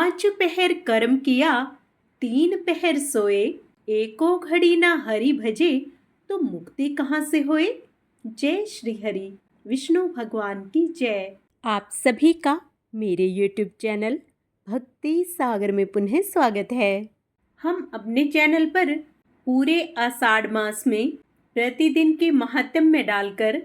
पांच पहर कर्म किया, तीन पहर सोए, एको घड़ी ना हरि भजे, तो मुक्ति कहाँ से होए। जय श्री हरि। विष्णु भगवान की जय। आप सभी का मेरे YouTube चैनल भक्ति सागर में पुनः स्वागत है। हम अपने चैनल पर पूरे आषाढ़ मास में प्रतिदिन के महात्म्य डालकर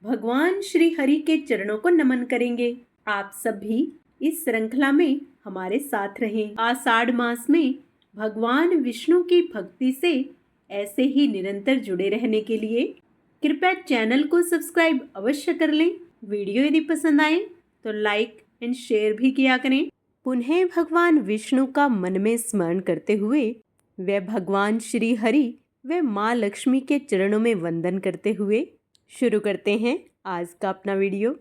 भगवान श्री हरि के चरणों को नमन करेंगे। आप सभी इस श्रृंखला में हमारे साथ रहें। आषाढ़ मास में भगवान विष्णु की भक्ति से ऐसे ही निरंतर जुड़े रहने के लिए कृपया चैनल को सब्सक्राइब अवश्य कर लें। वीडियो यदि पसंद आए तो लाइक एंड शेयर भी किया करें। पुनः भगवान विष्णु का मन में स्मरण करते हुए व भगवान श्री हरि व माँ लक्ष्मी के चरणों में वंदन करते हुए शुरू करते हैं आज का अपना वीडियो।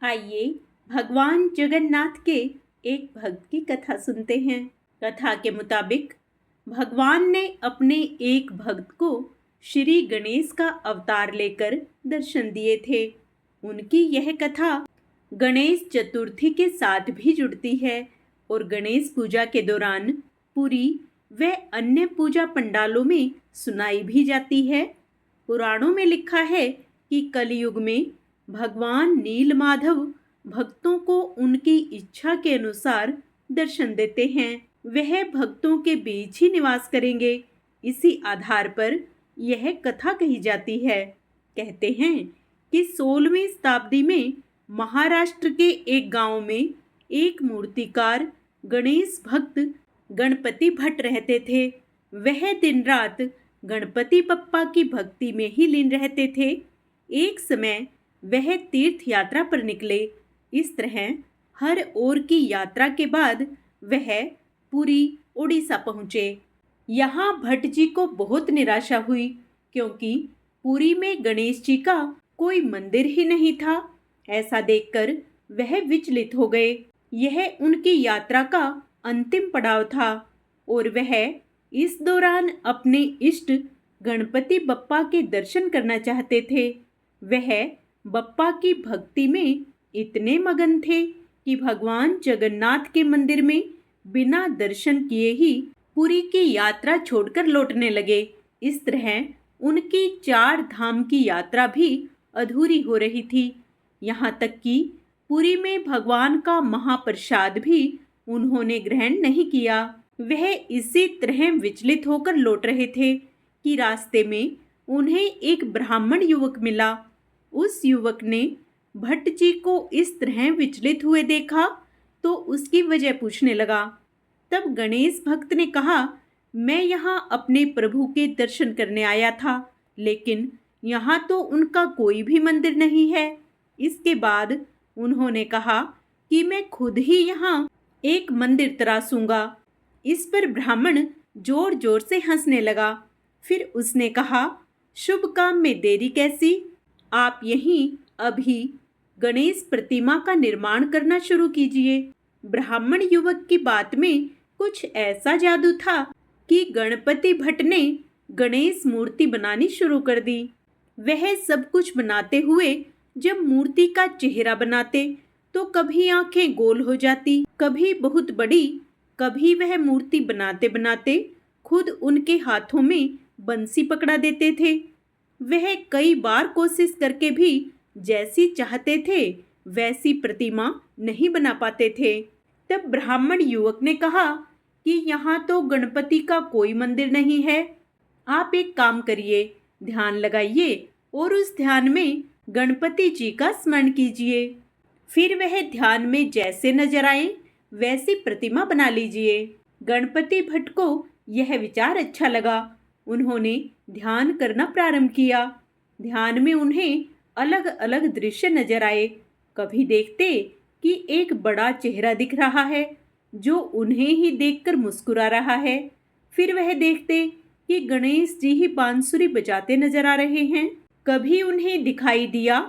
आइए भगवान जगन्नाथ के एक भक्त की कथा सुनते हैं। कथा के मुताबिक भगवान ने अपने एक भक्त को श्री गणेश का अवतार लेकर दर्शन दिए थे। उनकी यह कथा गणेश चतुर्थी के साथ भी जुड़ती है और गणेश पूजा के दौरान पुरी व अन्य पूजा पंडालों में सुनाई भी जाती है। पुराणों में लिखा है कि कलयुग में भगवान नीलमाधव भक्तों को उनकी इच्छा के अनुसार दर्शन देते हैं। वह भक्तों के बीच ही निवास करेंगे। इसी आधार पर यह कथा कही जाती है। कहते हैं कि 16वीं शताब्दी में महाराष्ट्र के एक गांव में एक मूर्तिकार गणेश भक्त गणपति भट्ट रहते थे। वह दिन रात गणपति बप्पा की भक्ति में ही लीन रहते थे। एक समय वह तीर्थ यात्रा पर निकले। इस तरह हर ओर की यात्रा के बाद वह पुरी उड़ीसा पहुँचे। यहाँ भट्ट जी को बहुत निराशा हुई क्योंकि पुरी में गणेश जी का कोई मंदिर ही नहीं था। ऐसा देखकर वह विचलित हो गए। यह उनकी यात्रा का अंतिम पड़ाव था और वह इस दौरान अपने इष्ट गणपति बप्पा के दर्शन करना चाहते थे। वह बप्पा की भक्ति में इतने मगन थे कि भगवान जगन्नाथ के मंदिर में बिना दर्शन किए ही पुरी की यात्रा छोड़कर लौटने लगे। इस तरह उनकी 4 धाम की यात्रा भी अधूरी हो रही थी। यहाँ तक कि पुरी में भगवान का महाप्रसाद भी उन्होंने ग्रहण नहीं किया। वह इसी तरह विचलित होकर लौट रहे थे कि रास्ते में उन्हें एक ब्राह्मण युवक मिला। उस युवक ने भट्ट जी को इस तरह विचलित हुए देखा तो उसकी वजह पूछने लगा। तब गणेश भक्त ने कहा, मैं यहाँ अपने प्रभु के दर्शन करने आया था, लेकिन यहाँ तो उनका कोई भी मंदिर नहीं है। इसके बाद उन्होंने कहा कि मैं खुद ही यहाँ एक मंदिर तरासूंगा। इस पर ब्राह्मण जोर जोर से हंसने लगा। फिर उसने कहा, शुभ काम में देरी कैसी, आप यहीं अभी गणेश प्रतिमा का निर्माण करना शुरू कीजिए। ब्राह्मण युवक की बात में कुछ ऐसा जादू था कि गणपति भट्ट ने गणेश मूर्ति बनानी शुरू कर दी। वह सब कुछ बनाते हुए जब मूर्ति का चेहरा बनाते तो कभी आंखें गोल हो जाती, कभी बहुत बड़ी, कभी वह मूर्ति बनाते बनाते खुद उनके हाथों में बंसी पकड़ा देते थे। वह कई बार कोशिश करके भी जैसी चाहते थे वैसी प्रतिमा नहीं बना पाते थे। तब ब्राह्मण युवक ने कहा कि यहाँ तो गणपति का कोई मंदिर नहीं है। आप एक काम करिए, ध्यान लगाइए और उस ध्यान में गणपति जी का स्मरण कीजिए। फिर वह ध्यान में जैसे नजर आए वैसी प्रतिमा बना लीजिए। गणपति भट्ट को यह विचार अच्छा लगा। उन्होंने ध्यान करना प्रारंभ किया। ध्यान में उन्हें अलग अलग दृश्य नजर आए। कभी देखते कि एक बड़ा चेहरा दिख रहा है जो उन्हें ही देखकर मुस्कुरा रहा है। फिर वह देखते कि गणेश जी ही बांसुरी बजाते नजर आ रहे हैं। कभी उन्हें दिखाई दिया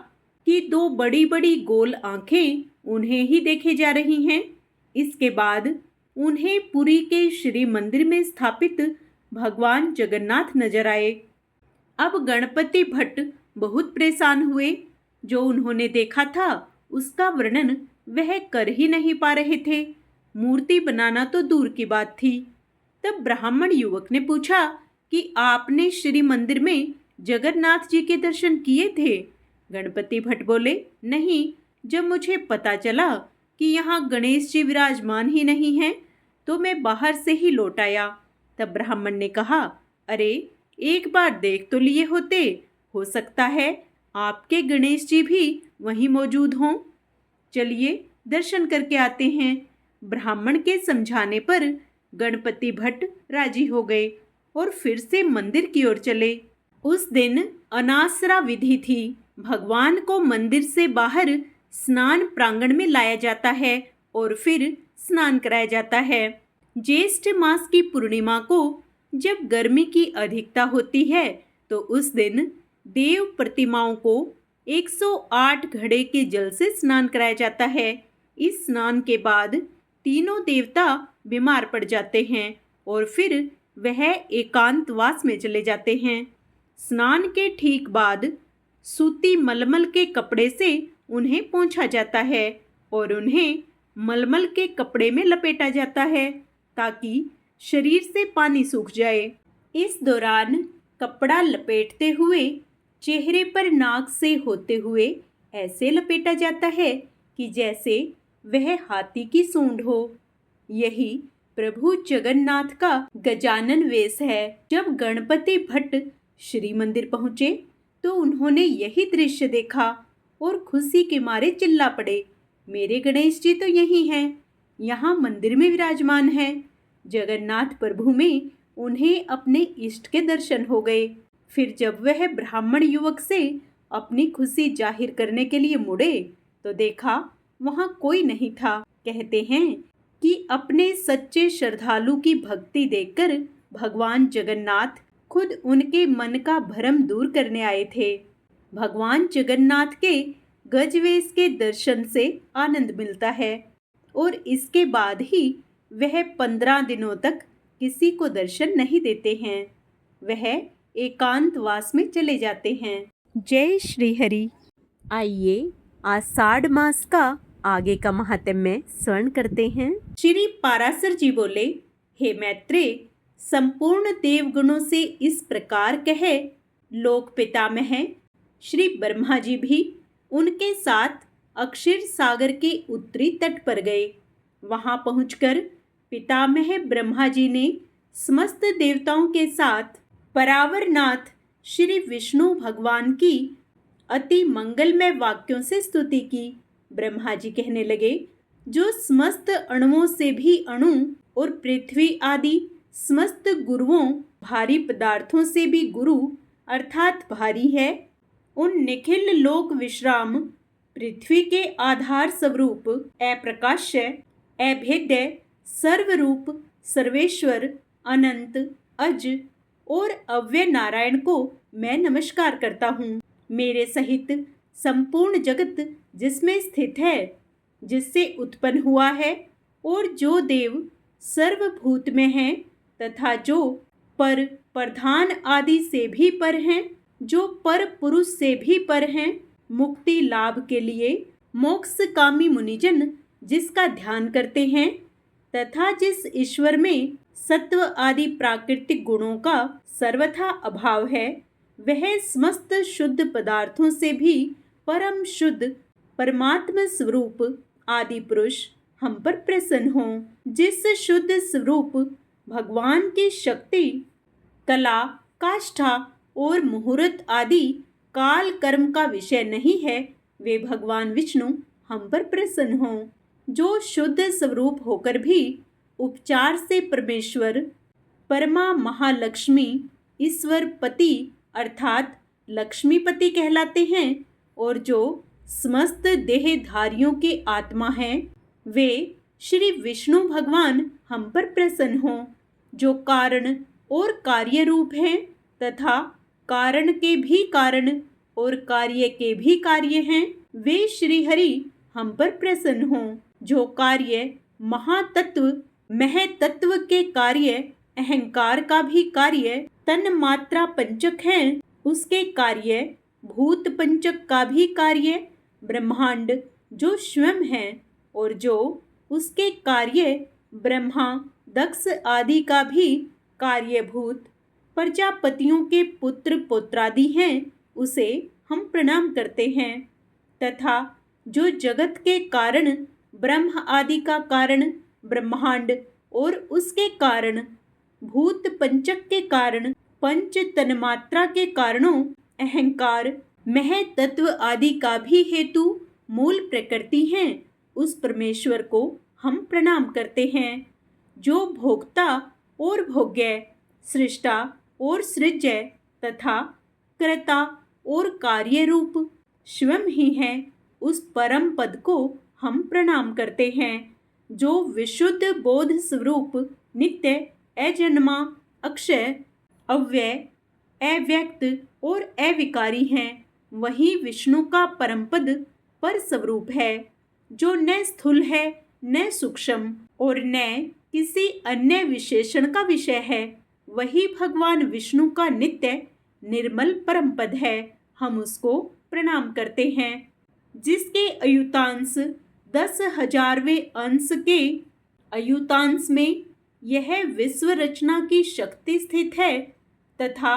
कि 2 बड़ी बड़ी गोल आंखें उन्हें ही देखे जा रही हैं। इसके बाद उन्हें पुरी के श्री मंदिर में स्थापित भगवान जगन्नाथ नजर आए। अब गणपति भट्ट बहुत परेशान हुए। जो उन्होंने देखा था उसका वर्णन वह कर ही नहीं पा रहे थे। मूर्ति बनाना तो दूर की बात थी। तब ब्राह्मण युवक ने पूछा कि आपने श्री मंदिर में जगन्नाथ जी के दर्शन किए थे? गणपति भट्ट बोले, नहीं, जब मुझे पता चला कि यहाँ गणेश जी विराजमान ही नहीं हैं, तो मैं बाहर से ही लौट आया। तब ब्राह्मण ने कहा, अरे एक बार देख तो लिए होते, हो सकता है आपके गणेश जी भी वहीं मौजूद हों। चलिए दर्शन करके आते हैं। ब्राह्मण के समझाने पर गणपति भट्ट राजी हो गए और फिर से मंदिर की ओर चले। उस दिन अनासरा विधि थी। भगवान को मंदिर से बाहर स्नान प्रांगण में लाया जाता है और फिर स्नान कराया जाता है। ज्येष्ठ मास की पूर्णिमा को जब गर्मी की अधिकता होती है तो उस दिन देव प्रतिमाओं को 108 घड़े के जल से स्नान कराया जाता है। इस स्नान के बाद तीनों देवता बीमार पड़ जाते हैं और फिर वह एकांतवास में चले जाते हैं। स्नान के ठीक बाद सूती मलमल के कपड़े से उन्हें पोंछा जाता है और उन्हें मलमल के कपड़े में लपेटा जाता है ताकि शरीर से पानी सूख जाए। इस दौरान कपड़ा लपेटते हुए चेहरे पर नाक से होते हुए ऐसे लपेटा जाता है कि जैसे वह हाथी की सूंड हो। यही प्रभु जगन्नाथ का गजानन वेश है। जब गणपति भट्ट श्री मंदिर पहुँचे तो उन्होंने यही दृश्य देखा और खुशी के मारे चिल्ला पड़े, मेरे गणेश जी तो यही हैं, यहाँ मंदिर में विराजमान हैं। जगन्नाथ प्रभु में उन्हें अपने इष्ट के दर्शन हो गए। फिर जब वह ब्राह्मण युवक से अपनी खुशी जाहिर करने के लिए मुड़े तो देखा वहाँ कोई नहीं था। कहते हैं कि अपने सच्चे श्रद्धालु की भक्ति देखकर भगवान जगन्नाथ खुद उनके मन का भ्रम दूर करने आए थे। भगवान जगन्नाथ के गजवेश के दर्शन से आनंद मिलता है और इसके बाद ही वह 15 दिनों तक किसी को दर्शन नहीं देते हैं। वह एकांतवास में चले जाते हैं। जय श्री हरि। आइए आषाढ़ मास का आगे का महात्म्य स्मरण करते हैं। श्री पाराशर जी बोले, हे मैत्रेय, संपूर्ण देवगणों से इस प्रकार कहे, लोक पितामह श्री ब्रह्मा जी भी उनके साथ अक्षीर सागर के उत्तरी तट पर गए। वहां पहुंचकर पितामह ब्रह्मा जी ने समस्त देवताओं के साथ परावरनाथ श्री विष्णु भगवान की अति मंगलमय वाक्यों से स्तुति की। ब्रह्मा जी कहने लगे, जो समस्त अणुओं से भी अणु और पृथ्वी आदि समस्त गुरुओं भारी पदार्थों से भी गुरु अर्थात भारी है, उन निखिल लोक विश्राम पृथ्वी के आधार स्वरूप अप्रकाश्य अभेद्य सर्वरूप सर्वेश्वर अनंत अज और अव्यय नारायण को मैं नमस्कार करता हूँ। मेरे सहित संपूर्ण जगत जिसमें स्थित है, जिससे उत्पन्न हुआ है और जो देव सर्वभूत में हैं तथा जो पर प्रधान आदि से भी पर हैं, जो पर पुरुष से भी पर हैं, मुक्ति लाभ के लिए मोक्षकामी मुनिजन जिसका ध्यान करते हैं तथा जिस ईश्वर में सत्व आदि प्राकृतिक गुणों का सर्वथा अभाव है, वह समस्त शुद्ध पदार्थों से भी परम शुद्ध परमात्मा स्वरूप आदि पुरुष हम पर प्रसन्न हो। जिस शुद्ध स्वरूप भगवान की शक्ति कला काष्ठा और मुहूर्त आदि काल कर्म का विषय नहीं है, वे भगवान विष्णु हम पर प्रसन्न हों। जो शुद्ध स्वरूप होकर भी उपचार से परमेश्वर परमा महालक्ष्मी ईश्वर पति अर्थात लक्ष्मीपति कहलाते हैं और जो समस्त देहधारियों के आत्मा हैं, वे श्री विष्णु भगवान हम पर प्रसन्न हों। जो कारण और कार्य रूप हैं तथा कारण के भी कारण और कार्य के भी कार्य हैं, वे श्री हरि हम पर प्रसन्न हों। जो कार्य महातत्व महतत्व के कार्य अहंकार का भी कार्य तन मात्रा पंचक हैं, उसके कार्य भूत पंचक का भी कार्य ब्रह्मांड जो स्वयं है और जो उसके कार्य ब्रह्मा, दक्ष आदि का भी कार्यभूत प्रजापतियों के पुत्र पौत्रादि हैं, उसे हम प्रणाम करते हैं। तथा जो जगत के कारण ब्रह्म आदि का कारण ब्रह्मांड और उसके कारण भूत पंचक के कारण पंच तन्मात्रा के कारणों अहंकार महतत्व आदि का भी हेतु मूल प्रकृति हैं, उस परमेश्वर को हम प्रणाम करते हैं। जो भोक्ता और भोग्य, सृष्टा और सृज्य तथा कर्ता और कार्य रूप स्वयं ही है, उस परम पद को हम प्रणाम करते हैं। जो विशुद्ध बोध स्वरूप नित्य अजन्मा अक्षय अव्यय अव्यक्त और अविकारी हैं, वही विष्णु का परम पद पर स्वरूप है, जो न स्थूल है न सूक्ष्म और न किसी अन्य विशेषण का विषय है। वही भगवान विष्णु का नित्य निर्मल परम पद है, हम उसको प्रणाम करते हैं। जिसके अयुतांश 10,000वें अंश के अयुतांश में यह विश्व रचना की शक्ति स्थित है तथा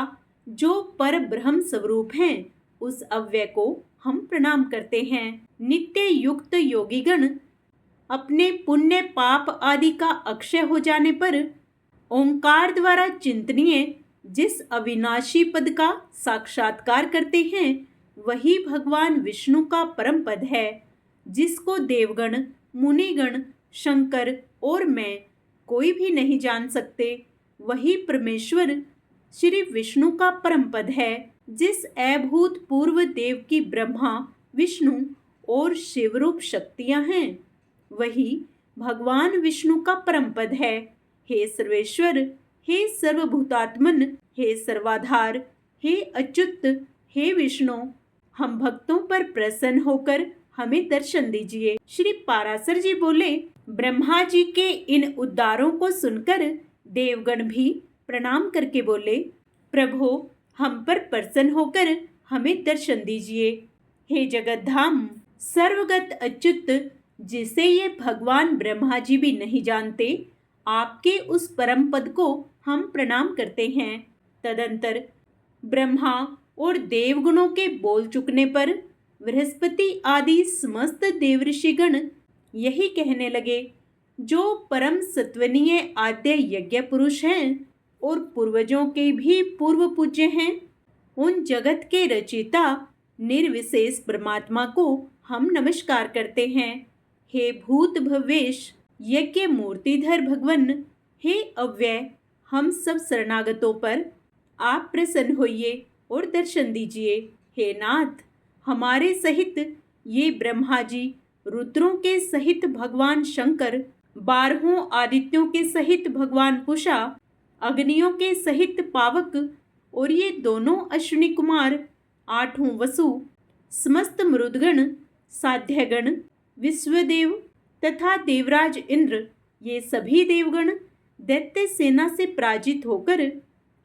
जो पर ब्रह्म स्वरूप हैं, उस अव्यय को हम प्रणाम करते हैं। नित्य युक्त योगीगण अपने पुण्य पाप आदि का अक्षय हो जाने पर ओंकार द्वारा चिंतनीय जिस अविनाशी पद का साक्षात्कार करते हैं, वही भगवान विष्णु का परम पद है, जिसको देवगण, मुनिगण, शंकर और मैं कोई भी नहीं जान सकते। वही परमेश्वर श्री विष्णु का परम पद है, जिस अभूत पूर्व देव की ब्रह्मा, विष्णु और शिवरूप शक्तियां हैं, वही भगवान विष्णु का परम पद है। हे सर्वेश्वर, हे सर्वभूतात्मन, हे सर्वाधार, हे अच्युत, हे विष्णु, हम भक्तों पर प्रसन्न होकर हमें दर्शन दीजिए। श्री पाराशर जी बोले, ब्रह्मा जी के इन उद्गारों को सुनकर देवगण भी प्रणाम करके बोले, प्रभु हम पर प्रसन्न होकर हमें दर्शन दीजिए। हे जगतधाम सर्वगत अच्युत, जिसे ये भगवान ब्रह्मा जी भी नहीं जानते, आपके उस परम पद को हम प्रणाम करते हैं। तदंतर ब्रह्मा और देवगुणों के बोल चुकने पर बृहस्पति आदि समस्त देवऋषिगण यही कहने लगे, जो परम सत्वनीय आद्य यज्ञ पुरुष हैं और पूर्वजों के भी पूर्व पूज्य हैं, उन जगत के रचिता निर्विशेष परमात्मा को हम नमस्कार करते हैं। हे भूत भवेश यज्ञ मूर्तिधर भगवन, हे अव्यय, हम सब शरणागतों पर आप प्रसन्न होइए और दर्शन दीजिए। हे नाथ, हमारे सहित ये ब्रह्मा जी, रुद्रों के सहित भगवान शंकर, 12 आदित्यों के सहित भगवान कुशा, अग्नियों के सहित पावक और ये दोनों अश्विनी कुमार, 8 वसु, समस्त मरुदगण, साध्यगण, विश्वदेव तथा देवराज इंद्र, ये सभी देवगण दैत्य सेना से पराजित होकर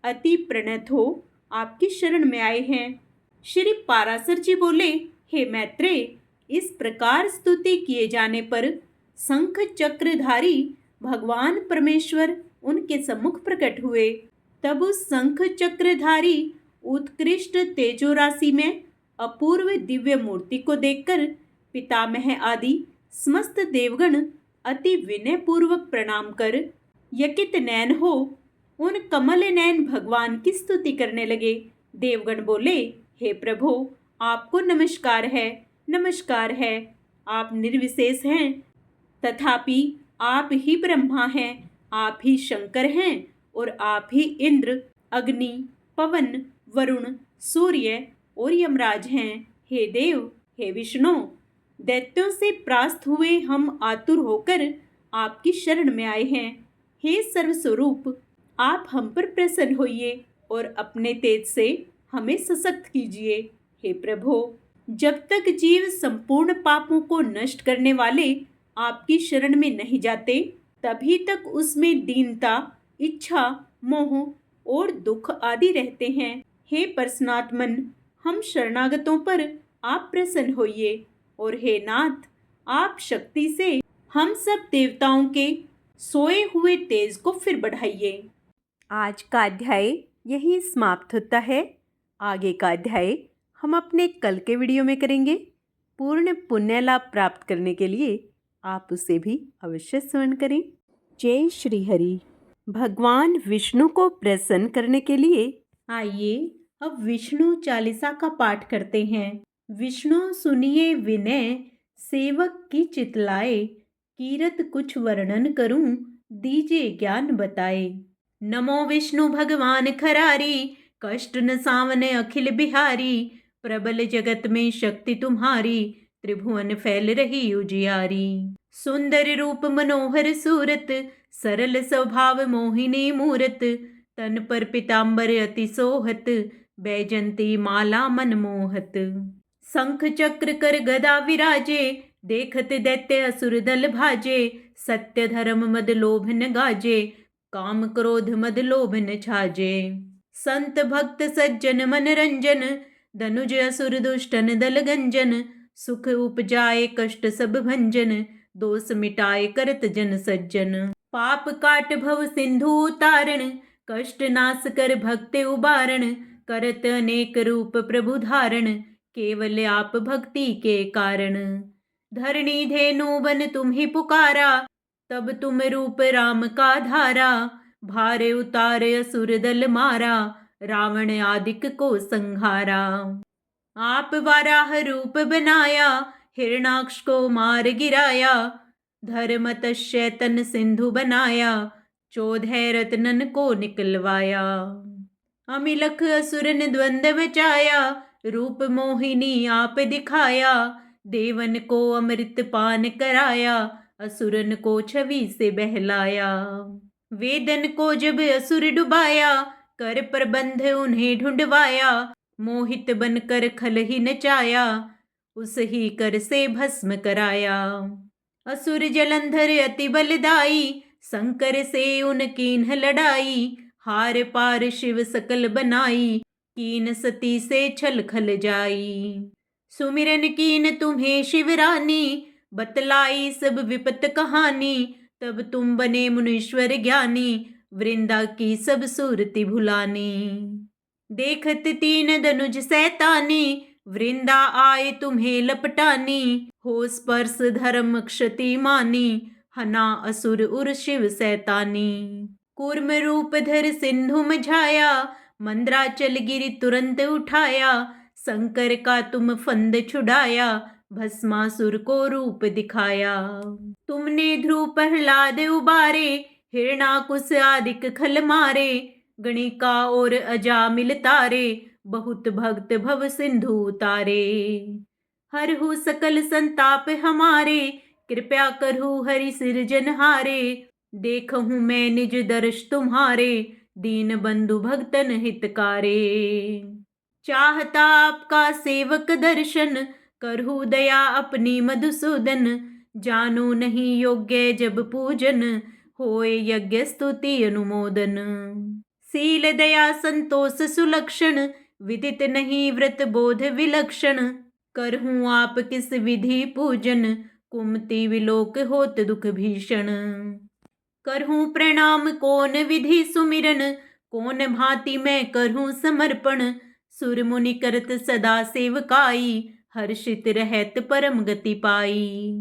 अति प्रणत हो आपकी शरण में आए हैं। श्री पाराशर जी बोले, हे मैत्रेय, इस प्रकार स्तुति किए जाने पर शंख चक्रधारी भगवान परमेश्वर उनके सम्मुख प्रकट हुए। तब उस शंख चक्रधारी उत्कृष्ट तेजो राशि में अपूर्व दिव्य मूर्ति को देखकर पितामह आदि समस्त देवगण अति विनय पूर्वक प्रणाम कर यकित नयन हो उन कमल नयन भगवान की स्तुति करने लगे। देवगण बोले, हे प्रभु, आपको नमस्कार है, नमस्कार है। आप निर्विशेष हैं, तथापि आप ही ब्रह्मा हैं, आप ही शंकर हैं और आप ही इंद्र, अग्नि, पवन, वरुण, सूर्य और यमराज हैं। हे देव, हे विष्णु, दैत्यों से परास्त हुए हम आतुर होकर आपकी शरण में आए हैं। हे सर्वस्वरूप, आप हम पर प्रसन्न होइए और अपने तेज से हमें सशक्त कीजिए। हे प्रभु, जब तक जीव संपूर्ण पापों को नष्ट करने वाले आपकी शरण में नहीं जाते, तभी तक उसमें दीनता, इच्छा, मोह और दुख आदि रहते हैं। हे प्रसन्नात्मन, हम शरणागतों पर आप प्रसन्न होइए और हे नाथ, आप शक्ति से हम सब देवताओं के सोए हुए तेज को फिर बढ़ाइए। आज का अध्याय यहीं समाप्त होता है। आगे का अध्याय हम अपने कल के वीडियो में करेंगे। पूर्ण पुण्य लाभ प्राप्त करने के लिए आप उसे भी अवश्य श्रवण करें। जय श्री हरि। भगवान विष्णु को प्रसन्न करने के लिए आइए अब विष्णु चालीसा का पाठ करते हैं। विष्णु सुनिए विनय, सेवक की चितलाए, कीरत कुछ वर्णन करूं, दीजिए ज्ञान बताए। नमो विष्णु भगवान खरारी, कष्ट न सावने अखिल बिहारी। प्रबल जगत में शक्ति तुम्हारी, त्रिभुवन फैल रही उजियारी। सुंदर रूप मनोहर सूरत, सरल स्वभाव मोहिनी मूरत। तन पर पीतांबर अति सोहत, बैजंती माला मन मोहत। शंख चक्र कर गदा विराजे, देखत दैत्य असुर दल भाजे। सत्य धर्म मद लोभ न गाजे, काम क्रोध मद लोभ न छाजे। संत भक्त सज्जन मन रंजन, धनुज असुर दुष्टन दल गंजन। सुख उपजाए कष्ट सब भंजन, दोष मिटाए करत जन सज्जन। पाप काट भव सिंधु उतारण, कष्ट नाश कर भक्त उबारण। करत अनेक रूप प्रभु धारण, केवल आप भक्ति के कारण। धरणी धेनु बन तुम्हि पुकारा, तब तुम रूप राम का धारा। भार उतार असुर दल मारा, रावण आदिक को संहारा। आप वाराह रूप बनाया, हिरणाक्ष को मार गिराया। धर्म तस्य तन सिंधु बनाया, 14 रत्नन को निकलवाया। अमिलख असुरन द्वंद्व बचाया, रूप मोहिनी आप दिखाया। देवन को अमृत पान कराया, असुरन को छवि से बहलाया। वेदन को जब असुर डुबाया, कर प्रबंध उन्हें ढूंढवाया। मोहित बनकर खल ही नचाया, उस ही कर से भस्म कराया। असुर जलंधर अति बलदाई, शंकर से उनकीन लड़ाई। हार पार शिव सकल बनाई, कीन सती से छल खल जाई। सुमिरन कीन तुम्हें शिवरानी, बतलाई सब विपत कहानी। तब तुम बने मुनीश्वर ज्ञानी, वृंदा की सब सूरति भुलानी। देखत 3 धनुज सैतानी, वृंदा आए तुम्हें लपटानी। हो स्पर्श धर्म क्षति मानी, हना असुर उर शिव सैतानी। कूर्म रूप धर सिंधु मझाया, मंद्राचल गिरि तुरंत उठाया। शंकर का तुम फंद छुड़ाया, भस्मासुर को रूप दिखाया। तुमने ध्रुव प्रहलाद उबारे, हिरणाकुश आदिक खल मारे। गणिका और अजामिल तारे, बहुत भक्त भव सिंधु उतारे। हरहु सकल संताप हमारे, कृपया करहु हरि सिरजनहारे। देखहूँ मैं निज दर्श तुम्हारे, दीन बंधु भक्तन हितकारे। चाहता आपका सेवक दर्शन, करहु दया अपनी मधुसूदन। जानो नहीं योग्य जब पूजन, होए यज्ञ स्तुति अनुमोदन। सील दया संतोष सुलक्षण, विदित नहीं व्रत बोध विलक्षण। करहूँ आप किस विधि पूजन, कुमति विलोक होत दुख भीषण। करहूँ प्रणाम कौन विधि सुमिरन, कौन भांति मैं करहूँ समर्पण। सुर मुनि करत सदा सेवकाई, हर्षित रहत परम गति पाई।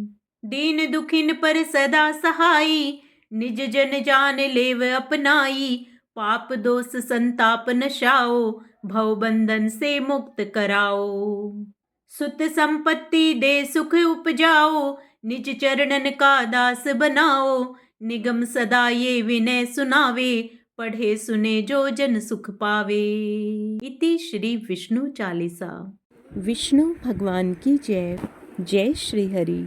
दीन दुखिन पर सदा सहाई, निज जन जान लेव अपनाई। पाप दोष संताप नशाओ, भव बंधन से मुक्त कराओ। सुत संपत्ति दे सुख उपजाओ, निज चरणन का दास बनाओ। निगम सदा ये विनय सुनावे, पढ़े सुने जो जन सुख पावे। इति श्री विष्णु चालीसा। विष्णु भगवान की जय। जय श्री हरि।